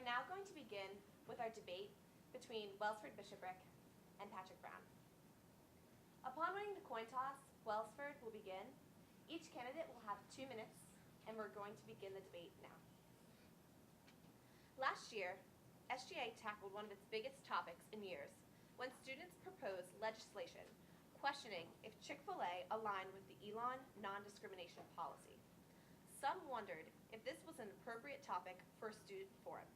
now going to begin with our debate between Wellsford Bishopric and Patrick Brown. Upon winning the coin toss, Wellsford will begin. Each candidate will have 2 minutes, and we're going to begin the debate now. Last year, SGA tackled one of its biggest topics in years when students proposed legislation questioning if Chick-fil-A aligned with the Elon non-discrimination policy. Some wondered if this was an appropriate topic for a student forum.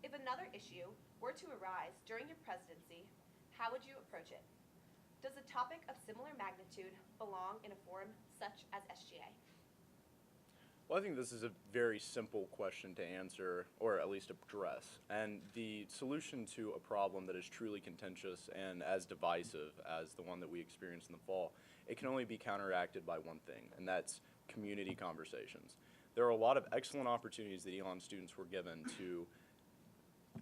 If another issue were to arise during your presidency, how would you approach it? Does a topic of similar magnitude belong in a forum such as SGA? Well, I think this is a very simple question to answer, or at least address. And the solution to a problem that is truly contentious and as divisive as the one that we experienced in the fall, it can only be counteracted by one thing, and that's community conversations. There are a lot of excellent opportunities that Elon students were given to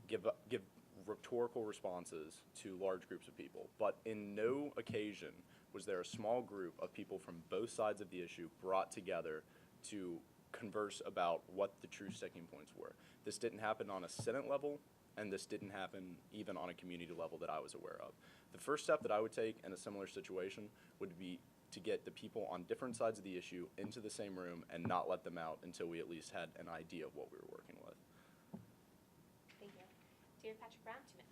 give rhetorical responses to large groups of people, but in no occasion was there a small group of people from both sides of the issue brought together to converse about what the true sticking points were. This didn't happen on a Senate level, and this didn't happen even on a community level that I was aware of. The first step that I would take in a similar situation would be to get the people on different sides of the issue into the same room and not let them out until we at least had an idea of what we were working with. Thank you. Dear Patrick Brown, 2 minutes.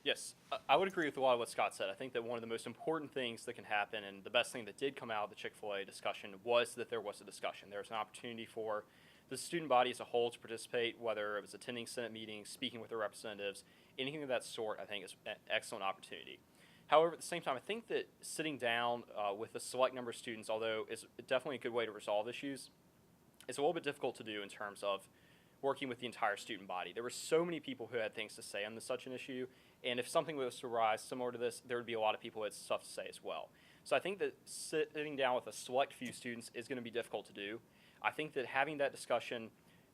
Yes, I would agree with a lot of what Scott said. I think that one of the most important things that can happen, and the best thing that did come out of the Chick-fil-A discussion, was that there was a discussion. There was an opportunity for the student body as a whole to participate, whether it was attending Senate meetings, speaking with their representatives, anything of that sort, I think is an excellent opportunity. However, at the same time, I think that sitting down with a select number of students, although is definitely a good way to resolve issues, it's a little bit difficult to do in terms of working with the entire student body. There were so many people who had things to say on such an issue, and if something was to arise similar to this, there would be a lot of people who had stuff to say as well. So I think that sitting down with a select few students is going to be difficult to do. I think that having that discussion,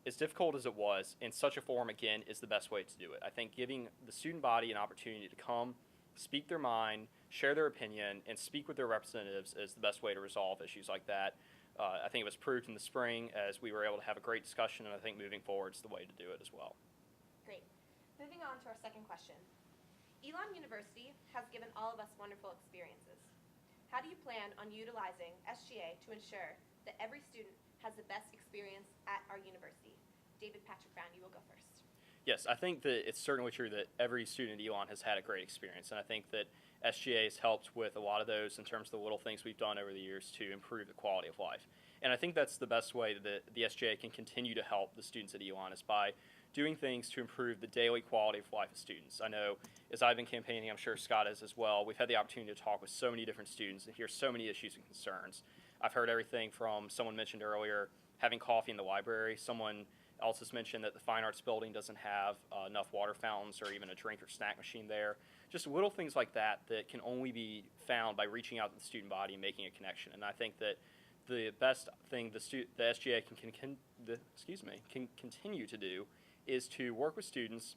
as difficult as it was, in such a forum, again, is the best way to do it. I think giving the student body an opportunity to come, speak their mind, share their opinion, and speak with their representatives is the best way to resolve issues like that. I think it was proved in the spring as we were able to have a great discussion, and I think moving forward is the way to do it as well. Great. Moving on to our second question. Elon University has given all of us wonderful experiences. How do you plan on utilizing SGA to ensure that every student has the best experience at our university? David Patrick Brown, you will go first. Yes, I think that it's certainly true that every student at Elon has had a great experience, and I think that SGA has helped with a lot of those in terms of the little things we've done over the years to improve the quality of life. And I think that's the best way that the SGA can continue to help the students at Elon is by doing things to improve the daily quality of life of students. I know as I've been campaigning, I'm sure Scott has as well, we've had the opportunity to talk with so many different students and hear so many issues and concerns. I've heard everything from someone mentioned earlier, having coffee in the library. Someone else has mentioned that the Fine Arts building doesn't have enough water fountains or even a drink or snack machine there. Just little things like that that can only be found by reaching out to the student body and making a connection. And I think that the best thing the SGA can continue to do is to work with students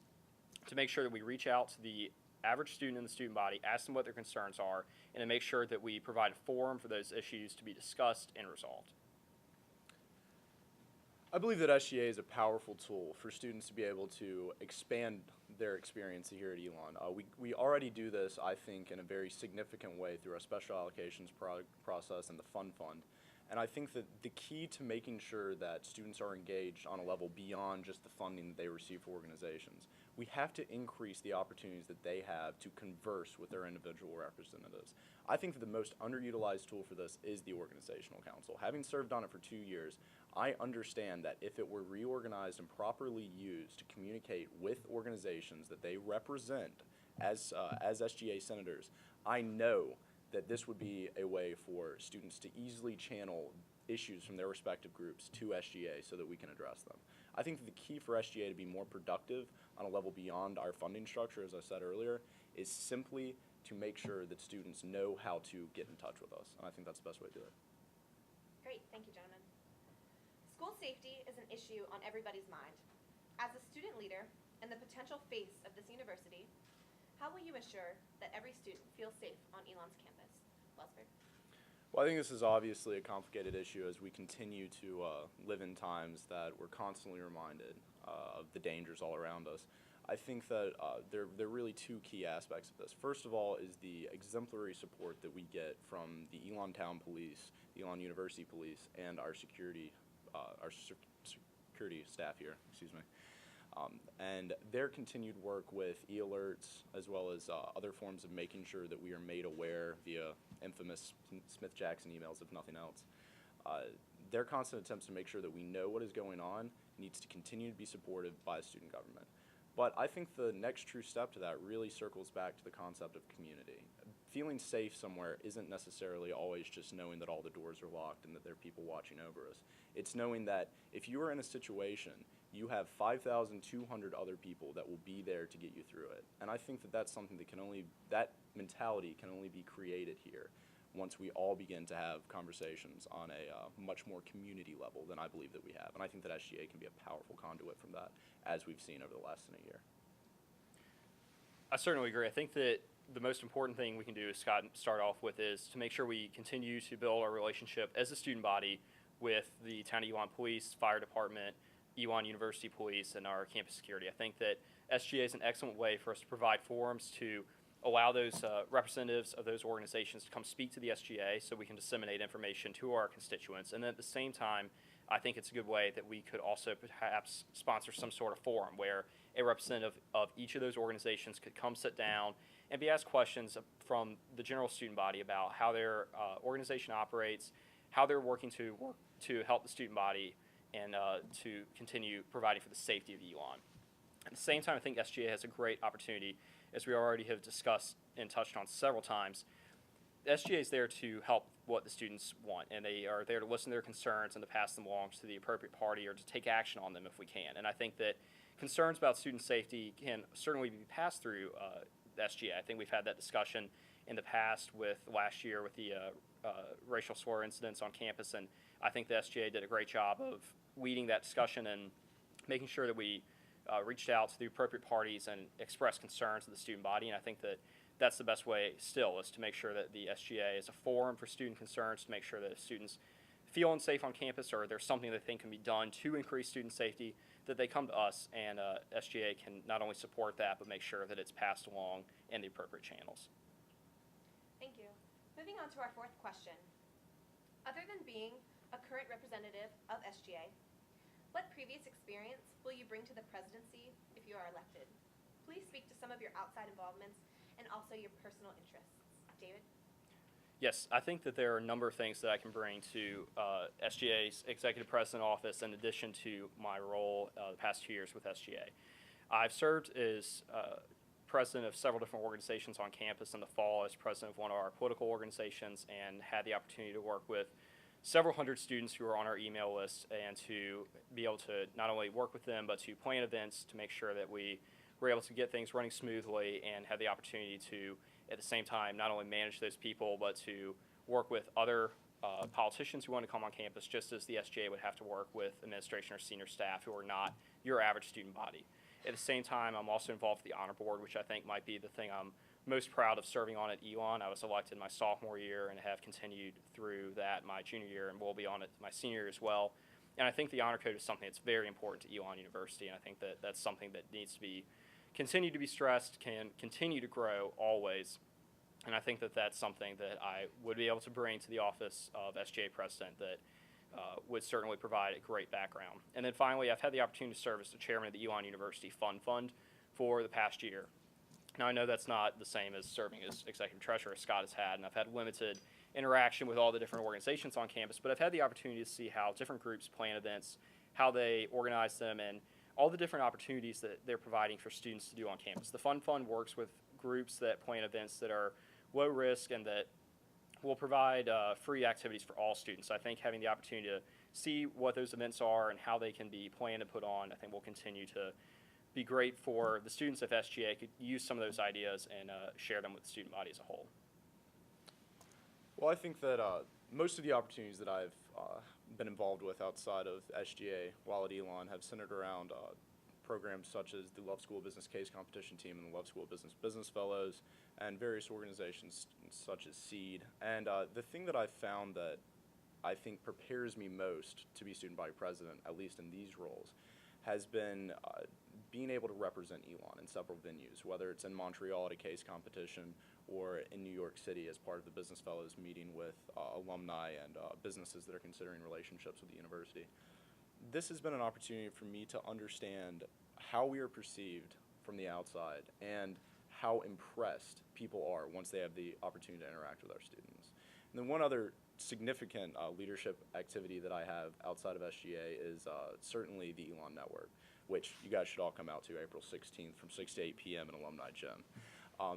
to make sure that we reach out to the average student in the student body, ask them what their concerns are, and to make sure that we provide a forum for those issues to be discussed and resolved. I believe that SGA is a powerful tool for students to be able to expand their experience here at Elon. We already do this, I think, in a very significant way through our special allocations process and the Fund Fund. And I think that the key to making sure that students are engaged on a level beyond just the funding that they receive for organizations, we have to increase the opportunities that they have to converse with their individual representatives. I think that the most underutilized tool for this is the organizational council. Having served on it for 2 years, I understand that if it were reorganized and properly used to communicate with organizations that they represent as SGA senators, I know that this would be a way for students to easily channel issues from their respective groups to SGA so that we can address them. I think that the key for SGA to be more productive on a level beyond our funding structure, as I said earlier, is simply to make sure that students know how to get in touch with us. And I think that's the best way to do it. Great, thank you, gentlemen. School safety is an issue on everybody's mind. As a student leader and the potential face of this university, how will you ensure that every student feels safe on Elon's campus? Wellsford? Well, I think this is obviously a complicated issue as we continue to live in times that we're constantly reminded of the dangers all around us. I think that there are really two key aspects of this. First of all is the exemplary support that we get from the Elon Town Police, the Elon University Police, and our security staff here, excuse me. And their continued work with e-alerts as well as other forms of making sure that we are made aware via infamous Smith-Jackson emails, if nothing else. Their constant attempts to make sure that we know what is going on needs to continue to be supported by student government. But I think the next true step to that really circles back to the concept of community. Feeling safe somewhere isn't necessarily always just knowing that all the doors are locked and that there are people watching over us. It's knowing that if you are in a situation, you have 5,200 other people that will be there to get you through it. And I think that that's something that mentality can only be created here once we all begin to have conversations on a much more community level than I believe that we have. And I think that SGA can be a powerful conduit from that, as we've seen over the less than a year. I certainly agree. I think that the most important thing we can do, Scott, start off with is to make sure we continue to build our relationship as a student body with the Town of Elon Police, Fire Department, Elon University Police, and our campus security. I think that SGA is an excellent way for us to provide forums to allow those representatives of those organizations to come speak to the SGA so we can disseminate information to our constituents. And then at the same time, I think it's a good way that we could also perhaps sponsor some sort of forum where a representative of each of those organizations could come sit down and be asked questions from the general student body about how their organization operates, how they're working to help the student body, and to continue providing for the safety of Elon. At the same time, I think SGA has a great opportunity, as we already have discussed and touched on several times. The SGA is there to help what the students want, and they are there to listen to their concerns and to pass them along to the appropriate party or to take action on them if we can. And I think that concerns about student safety can certainly be passed through the SGA. I think we've had that discussion in the past with last year with the racial slur incidents on campus, and I think the SGA did a great job of leading that discussion and making sure that we reached out to the appropriate parties and expressed concerns of the student body. And I think that that's the best way still, is to make sure that the SGA is a forum for student concerns, to make sure that if students feel unsafe on campus or there's something they think can be done to increase student safety, that they come to us, and SGA can not only support that, but make sure that it's passed along in the appropriate channels. Thank you. Moving on to our fourth question. Other than being a current representative of SGA, what previous experience will you bring to the presidency if you are elected? Please speak to some of your outside involvements and also your personal interests. David? Yes, I think that there are a number of things that I can bring to SGA's Executive President Office in addition to my role the past 2 years with SGA. I've served as president of several different organizations on campus in the fall, as president of one of our political organizations, and had the opportunity to work with several hundred students who are on our email list and to be able to not only work with them but to plan events to make sure that we were able to get things running smoothly and have the opportunity to, at the same time, not only manage those people but to work with other politicians who want to come on campus, just as the SGA would have to work with administration or senior staff who are not your average student body. At the same time, I'm also involved with the Honor Board, which I think might be the thing I'm most proud of serving on at Elon. I was elected my sophomore year and have continued through that my junior year, and will be on it my senior year as well. And I think the Honor Code is something that's very important to Elon University, and I think that that's something that needs to be continue to be stressed, can continue to grow always. And I think that that's something that I would be able to bring to the office of SGA president that would certainly provide a great background. And then finally, I've had the opportunity to serve as the chairman of the Elon University Fund for the past year. Now, I know that's not the same as serving as executive treasurer, as Scott has had, and I've had limited interaction with all the different organizations on campus, but I've had the opportunity to see how different groups plan events, how they organize them, and all the different opportunities that they're providing for students to do on campus. The Fund works with groups that plan events that are low risk and that will provide free activities for all students. I think having the opportunity to see what those events are and how they can be planned and put on, I think will continue to be great for the students if SGA could use some of those ideas and share them with the student body as a whole. Well, I think that most of the opportunities that I've been involved with outside of SGA while at Elon have centered around programs such as the Love School Business Case Competition Team and the Love School Business Fellows, and various organizations such as SEED. And the thing that I've found that I think prepares me most to be student body president, at least in these roles, has been being able to represent Elon in several venues, whether it's in Montreal at a case competition or in New York City as part of the Business Fellows meeting with alumni and businesses that are considering relationships with the university. This has been an opportunity for me to understand how we are perceived from the outside and how impressed people are once they have the opportunity to interact with our students. And then one other significant leadership activity that I have outside of SGA is certainly the Elon Network, which you guys should all come out to April 16th from 6 to 8 p.m. in Alumni Gym.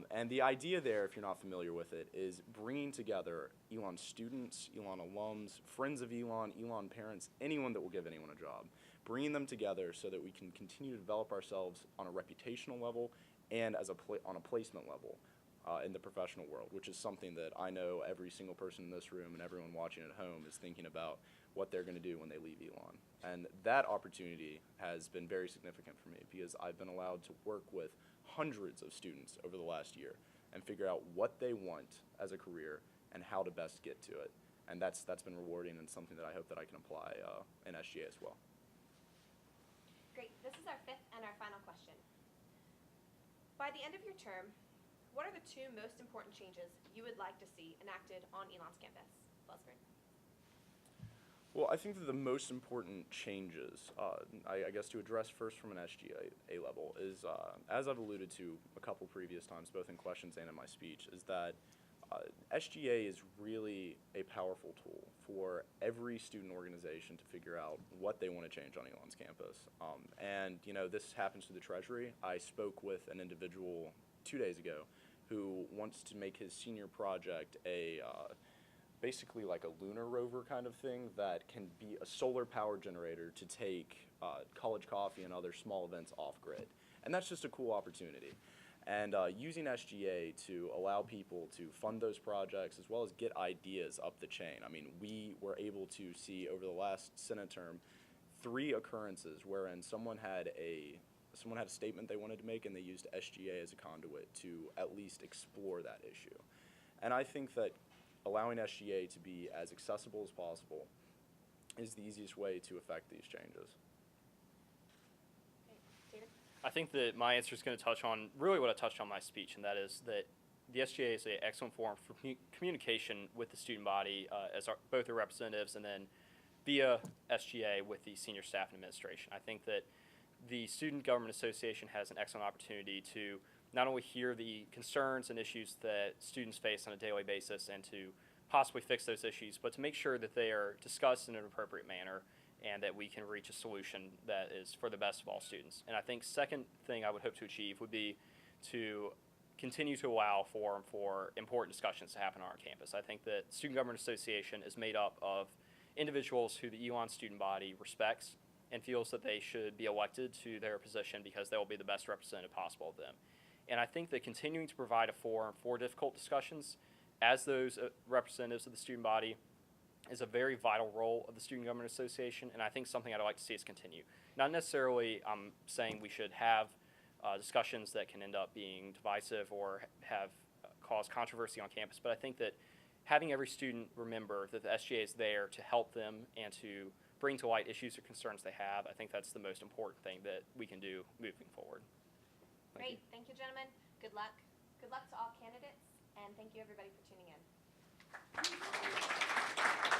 And the idea there, if you're not familiar with it, is bringing together Elon students, Elon alums, friends of Elon, Elon parents, anyone that will give anyone a job, bringing them together so that we can continue to develop ourselves on a reputational level and as on a placement level in the professional world, which is something that I know every single person in this room and everyone watching at home is thinking about what they're going to do when they leave Elon. And that opportunity has been very significant for me because I've been allowed to work with hundreds of students over the last year and figure out what they want as a career and how to best get to it. And that's been rewarding and something that I hope that I can apply in SGA as well. Great. This is our fifth and our final question. By the end of your term, what are the two most important changes you would like to see enacted on Elon's campus? Buzzford. Well, I think that the most important changes, I guess to address first from an SGA level, is, as I've alluded to a couple previous times, both in questions and in my speech, is that SGA is really a powerful tool for every student organization to figure out what they want to change on Elon's campus. And, you know, this happens through the Treasury. I spoke with an individual 2 days ago who wants to make his senior project basically like a lunar rover kind of thing that can be a solar power generator to take college coffee and other small events off grid. And that's just a cool opportunity. And using SGA to allow people to fund those projects as well as get ideas up the chain. I mean, we were able to see over the last Senate term 3 occurrences wherein someone had a statement they wanted to make and they used SGA as a conduit to at least explore that issue. And I think that allowing SGA to be as accessible as possible is the easiest way to affect these changes. Okay. David? I think that my answer is going to touch on really what I touched on in my speech, and that is that the SGA is an excellent forum for communication with the student body as both their representatives and then via SGA with the senior staff and administration. I think that the Student Government Association has an excellent opportunity to not only hear the concerns and issues that students face on a daily basis and to possibly fix those issues, but to make sure that they are discussed in an appropriate manner and that we can reach a solution that is for the best of all students. And I think second thing I would hope to achieve would be to continue to allow forum for important discussions to happen on our campus. I think that Student Government Association is made up of individuals who the Elon student body respects and feels that they should be elected to their position because they will be the best representative possible of them. And I think that continuing to provide a forum for difficult discussions as those representatives of the student body is a very vital role of the Student Government Association, and I think something I'd like to see us continue. Not necessarily saying we should have discussions that can end up being divisive or have cause controversy on campus, but I think that having every student remember that the SGA is there to help them and to bring to light issues or concerns they have, I think that's the most important thing that we can do moving forward. Great. Thank you, gentlemen. Good luck. Good luck to all candidates, and thank you, everybody, for tuning in.